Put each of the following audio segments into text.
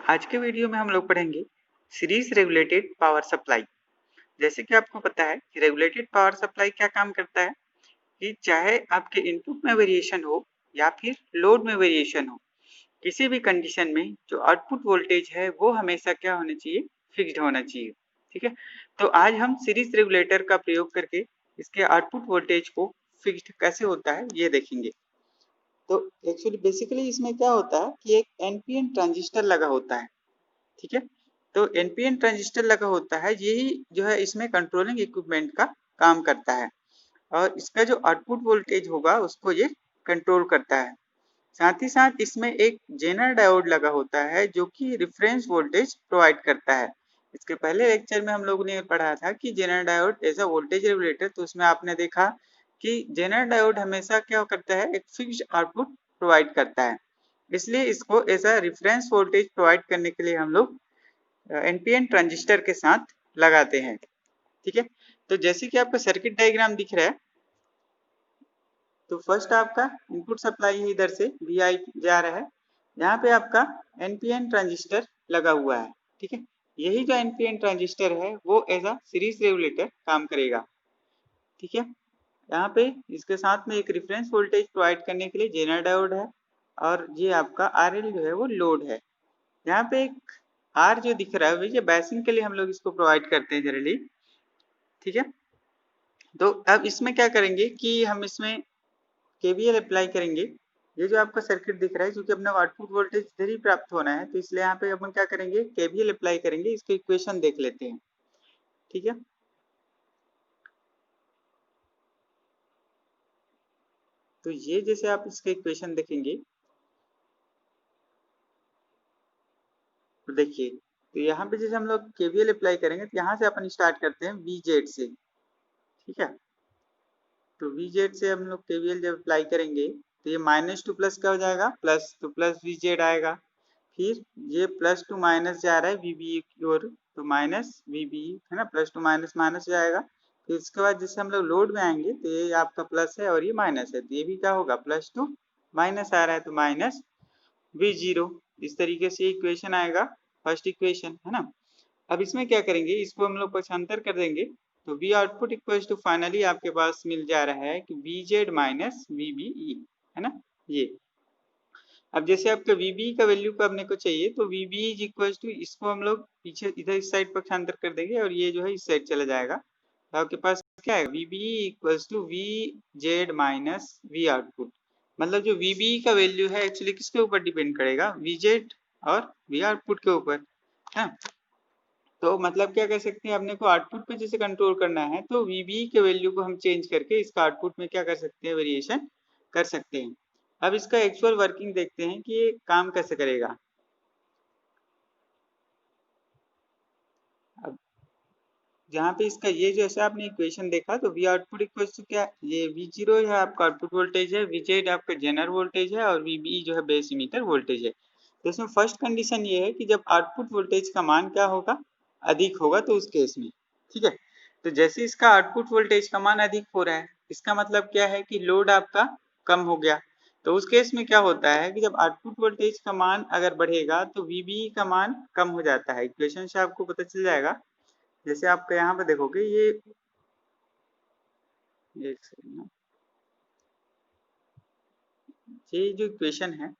आज के वीडियो में हम लोग पढ़ेंगे सीरीज रेगुलेटेड पावर सप्लाई। जैसे कि आपको पता है कि रेगुलेटेड पावर सप्लाई क्या काम करता है कि चाहे आपके इनपुट में वेरिएशन हो या फिर लोड में वेरिएशन हो, किसी भी कंडीशन में जो आउटपुट वोल्टेज है वो हमेशा क्या होना चाहिए, फिक्स्ड होना चाहिए। ठीक है, तो आज हम सीरीज रेगुलेटर का प्रयोग करके इसके आउटपुट वोल्टेज को फिक्स्ड कैसे होता है ये देखेंगे। तो एक्चुअली बेसिकली इसमें क्या होता है कि एक एनपीएन ट्रांजिस्टर लगा होता है। ठीक है, तो एनपीएन ट्रांजिस्टर लगा होता है, यही जो है इसमें कंट्रोलिंग इक्विपमेंट का काम करता है और इसका जो आउटपुट वोल्टेज होगा उसको ये कंट्रोल करता है। साथ ही साथ इसमें एक जेनर डायोड लगा होता है जो कि रिफरेंस वोल्टेज प्रोवाइड करता है। इसके पहले लेक्चर में हम लोगों ने पढ़ा था कि Zener diode as a voltage regulator, तो उसमें आपने देखा कि जेनर डायोड हमेशा क्या करता है, एक फिक्स्ड आउटपुट प्रोवाइड करता है, इसलिए इसको as a reference voltage provide करने के लिए हम लोग एनपीएन ट्रांजिस्टर के साथ लगाते हैं। ठीक है, तो जैसे कि आपका सर्किट डायग्राम दिख रहा है, तो फर्स्ट आपका इनपुट सप्लाई है, इधर से वी जा रहा है, यहाँ पे आपका एनपीएन ट्रांजिस्टर लगा हुआ है। ठीक है, यही जो एनपीएन ट्रांजिस्टर है वो एज अ सीरीज रेगुलेटर काम करेगा। ठीक है, यहाँ पे इसके साथ में एक रेफरेंस वोल्टेज प्रोवाइड करने के लिए जेनर डायोड है और ये आपका आरएल जो है वो लोड है। यहाँ पे एक आर जो दिख रहा है ये बेसिंग के लिए हम लोग इसको प्रोवाइड करते हैं जनरली। ठीक है, तो अब इसमें क्या करेंगे कि हम इसमें केवीएल अप्लाई करेंगे। ये जो आपका सर्किट दिख रहा है, क्योंकि अपना आउटपुट वोल्टेज इधर ही प्राप्त होना है, तो इसलिए यहाँ पे अपन क्या करेंगे, केवीएल अप्लाई करेंगे। इसके इक्वेशन देख लेते हैं। ठीक है, तो ये जैसे आप इसके इक्वेशन देखेंगे तो देखिए, तो यहाँ पे जैसे हम लोग केवीएल अप्लाई करेंगे तो यहाँ से अपन स्टार्ट करते हैं वीजेड से। ठीक है, तो वीजेड से हम लोग केवीएल जब अप्लाई करेंगे तो ये माइनस टू प्लस क्या हो जाएगा, प्लस, तो प्लस वीजेड आएगा। फिर ये प्लस टू माइनस जा रहा है वीबी की ओर, तो माइनस वीबी है ना, प्लस टू माइनस माइनस जाएगा। फिर इसके बाद जैसे हम लोग लोड में आएंगे तो ये आपका प्लस है और ये माइनस है, तो ये भी क्या होगा, प्लस टू माइनस आ रहा है तो माइनस वी जीरो। इस तरीके से इक्वेशन आएगा, फर्स्ट इक्वेशन है ना। अब इसमें क्या करेंगे, इसको हम लोग पक्षांतर कर देंगे, तो V output equal to finally आपके पास मिल जा रहा है कि वी जेड माइनस वीबीई, है ना ये। अब जैसे आपका वीबी का वैल्यू का अपने को चाहिए, तो वीबी इज इक्वल टू, इसको हम लोग पीछे इधर इस साइड पक्षांतर कर देंगे और ये जो है इस साइड चला जाएगा, तो आपके पास क्या है, VB equal to V Z minus V output. मतलब जो वीबी का वैल्यू है एक्चुअली किसके ऊपर डिपेंड करेगा, वी जेड और वी आउटपुट के ऊपर है। तो मतलब क्या कह सकते हैं, अपने को आउटपुट पे जैसे कंट्रोल करना है तो वीबी के वैल्यू को हम चेंज करके इसका आउटपुट में क्या कर सकते हैं, वेरिएशन कर सकते हैं। अब इसका एक्चुअल वर्किंग देखते हैं कि ये काम कैसे करेगा। अब जहाँ पे इसका ये जैसे आपने इक्वेशन देखा, तो वी आउटपुट इक्वल टू क्या, ये वी जीरो है आपका आउटपुट वोल्टेज है, वी जेड आपका जनरल वोल्टेज है और वीबी जो है बेस इमीटर वोल्टेज है। तो इसमें फर्स्ट कंडीशन ये है कि जब आउटपुट वोल्टेज का मान क्या होगा, अधिक होगा, तो उस केस में ठीक है। तो जैसे इसका आउटपुट वोल्टेज का मान अधिक हो रहा है, इसका मतलब क्या है कि लोड आपका कम हो गया। तो उस केस में क्या होता है कि जब आउटपुट वोल्टेज का मान अगर बढ़ेगा तो वीबी का मान कम हो जाता है। इक्वेशन से आपको पता चल जाएगा। जैसे आप यहाँ पे देखोगे ये एक सेकंड ना, ये जो इक्वेशन है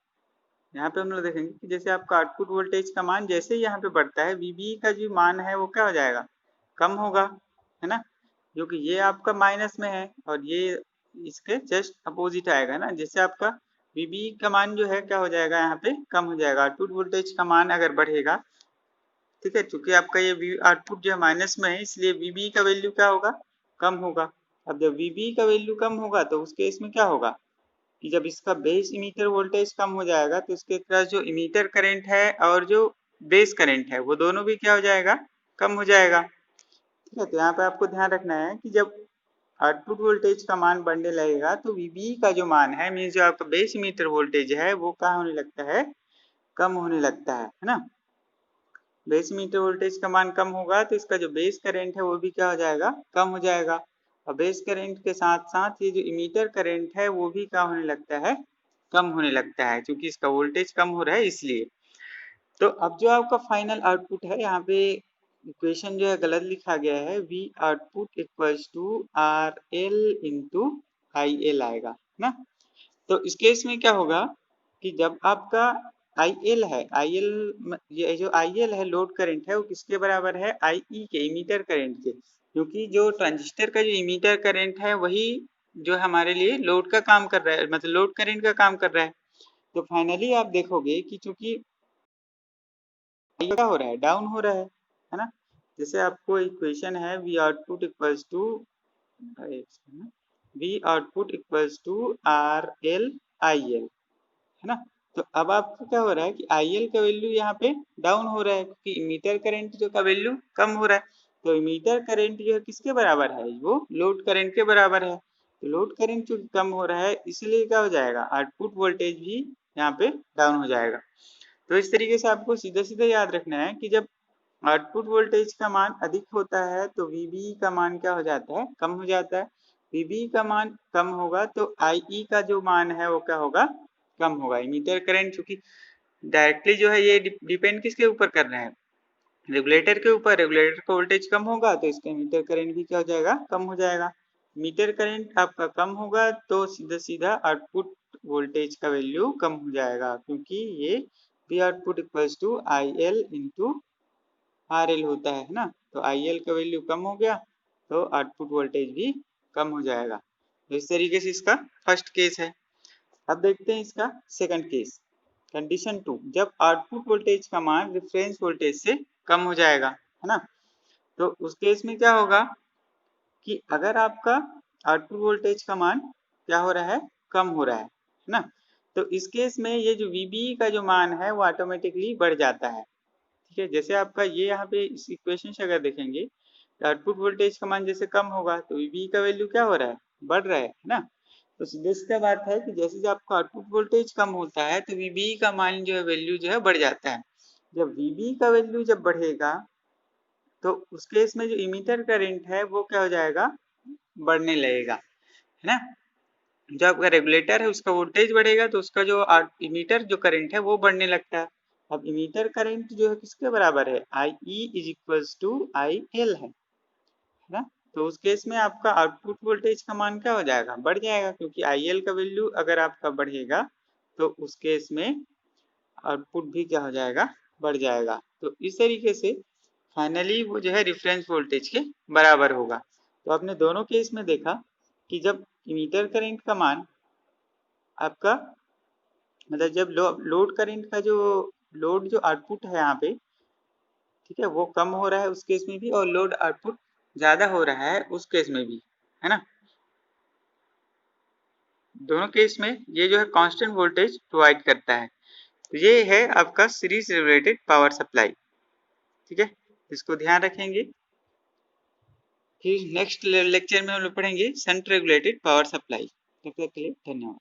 यहाँ पे हम लोग देखेंगे कि जैसे आपका आउटपुट वोल्टेज का मान जैसे ही यहाँ पे बढ़ता है, वीबी का जो मान है वो क्या हो जाएगा, कम होगा, है ना, क्योंकि ये आपका माइनस में है और ये इसके जस्ट अपोजिट आएगा ना। जैसे आपका वीबी का मान जो है क्या हो जाएगा, यहाँ पे कम हो जाएगा। आउटपुट वोल्टेज का मान अगर बढ़ेगा, ठीक है, चूंकि आपका ये आउटपुट जो है माइनस में है, इसलिए वीबी का वैल्यू क्या होगा, कम होगा। अब जब वीबी का वैल्यू कम होगा तो उस केस में क्या होगा कि जब इसका बेस इमीटर वोल्टेज कम हो जाएगा तो इसके पास जो इमीटर करंट है और जो बेस करंट है वो दोनों भी क्या हो जाएगा, कम हो जाएगा। ठीक है, तो यहाँ पे आपको ध्यान रखना है कि जब आउटपुट वोल्टेज का मान बढ़ने लगेगा तो वीबी का जो मान है, मीन जो आपका बेस इमीटर वोल्टेज है वो क्या होने लगता है, कम होने लगता है ना। बेस मीटर वोल्टेज का मान कम होगा तो इसका जो बेस करंट है वो भी क्या हो जाएगा, कम हो जाएगा। और बेस करंट के साथ साथ ये जो इमीटर करंट है वो भी क्या होने लगता है, कम होने लगता है, क्योंकि इसका वोल्टेज कम हो रहा है इसलिए। तो अब जो आपका फाइनल आउटपुट है, यहाँ पे इक्वेशन जो है गलत लिखा गया है, V output equals to R L into I L आएगा ना। तो इस केस में क्या होगा कि जब आपका आई एल है, आई एल, ये जो आई एल है लोड करंट है, वो किसके बराबर है, आई ई के, इमीटर करंट के, क्योंकि जो ट्रांजिस्टर का जो इमीटर करंट है वही जो हमारे लिए लोड का काम कर रहा है, मतलब लोड करंट का काम कर रहा है। तो फाइनली आप देखोगे कि चूंकि क्या हो रहा है, डाउन हो रहा है ना। जैसे आपको इक्वेशन है V output equals to R L I L, है ना। तो अब आपको क्या हो रहा है कि आई एल का वैल्यू यहाँ पे डाउन हो रहा है, क्योंकि इमीटर करंट जो का वैल्यू कम हो रहा है। तो इमीटर करंट जो है किसके बराबर है, वो लोड करंट के बराबर है। तो लोड करंट जो कम हो रहा है, इसलिए क्या हो जाएगा, आउटपुट वोल्टेज भी यहाँ पे डाउन हो जाएगा। तो इस तरीके से आपको सीधे सीधे याद रखना है कि जब आउटपुट वोल्टेज का मान अधिक होता है तो VB का मान क्या हो जाता है, कम हो जाता है। VB का मान कम होगा तो IE का जो मान है वो क्या होगा, कम होगा। इमीटर करंट चूंकि डायरेक्टली जो है ये डिपेंड किसके ऊपर कर रहे हैं, रेगुलेटर के ऊपर। रेगुलेटर का वोल्टेज कम होगा तो इसका मीटर करंट भी क्या हो जाएगा, कम हो जाएगा। मीटर करंट आपका कम होगा तो सीधा सीधा आउटपुट वोल्टेज का वैल्यू कम हो जाएगा, क्योंकि ये V output equals to I L into R L होता है ना। तो आई एल का वैल्यू कम हो गया तो आउटपुट वोल्टेज भी कम हो जाएगा। तो इस तरीके से इसका फर्स्ट केस है। अब देखते हैं इसका सेकंड केस, कंडीशन 2, जब आउटपुट वोल्टेज का मान रेफरेंस वोल्टेज से कम हो जाएगा, है ना। तो उस केस में क्या होगा कि अगर आपका आउटपुट वोल्टेज का मान क्या हो रहा है, कम हो रहा है ना। तो इस केस में ये जो VB का जो मान है वो ऑटोमेटिकली बढ़ जाता है। ठीक है, जैसे आपका ये यहाँ पे इस इक्वेशन से अगर देखेंगे, आउटपुट वोल्टेज का मान जैसे कम होगा तो VB का वैल्यू क्या हो रहा है, बढ़ रहा है ना। तो सीधे सीधा बात है कि जैसे जब आपका आउटपुट वोल्टेज कम होता है तो VB का मान जो है वैल्यू जो है बढ़ जाता है। जब VB का वैल्यू जब बढ़ेगा तो उस केस में जो इमीटर करंट है वो क्या हो जाएगा, बढ़ने लगेगा, है ना। जो आपका रेगुलेटर है उसका वोल्टेज बढ़ेगा तो उसका जो इमीटर जो करंट है वो बढ़ने लगता है। अब इमीटर करंट जो है किसके बराबर है, I E is equals to I L है ना। तो उस केस में आपका आउटपुट वोल्टेज का मान क्या हो जाएगा, बढ़ जाएगा, क्योंकि आई एल का वैल्यू अगर आपका बढ़ेगा तो उस केस में आउटपुट भी क्या हो जाएगा, बढ़ जाएगा। तो इस तरीके से फाइनली वो जो है रेफरेंस वोल्टेज के बराबर होगा। तो आपने दोनों केस में देखा कि जब इमीटर करंट का मान आपका, मतलब जब लोड करंट का जो लोड जो आउटपुट है यहाँ पे, ठीक है, वो कम हो रहा है उस केस में भी, और लोड आउटपुट ज्यादा हो रहा है उस केस में भी, है ना। दोनों केस में ये जो है कांस्टेंट वोल्टेज प्रोवाइड करता है। तो ये है आपका सीरीज रेगुलेटेड पावर सप्लाई। ठीक है, इसको ध्यान रखेंगे। फिर नेक्स्ट लेक्चर में हम लोग पढ़ेंगे शंट रेगुलेटेड पावर सप्लाई। तब तक के लिए धन्यवाद।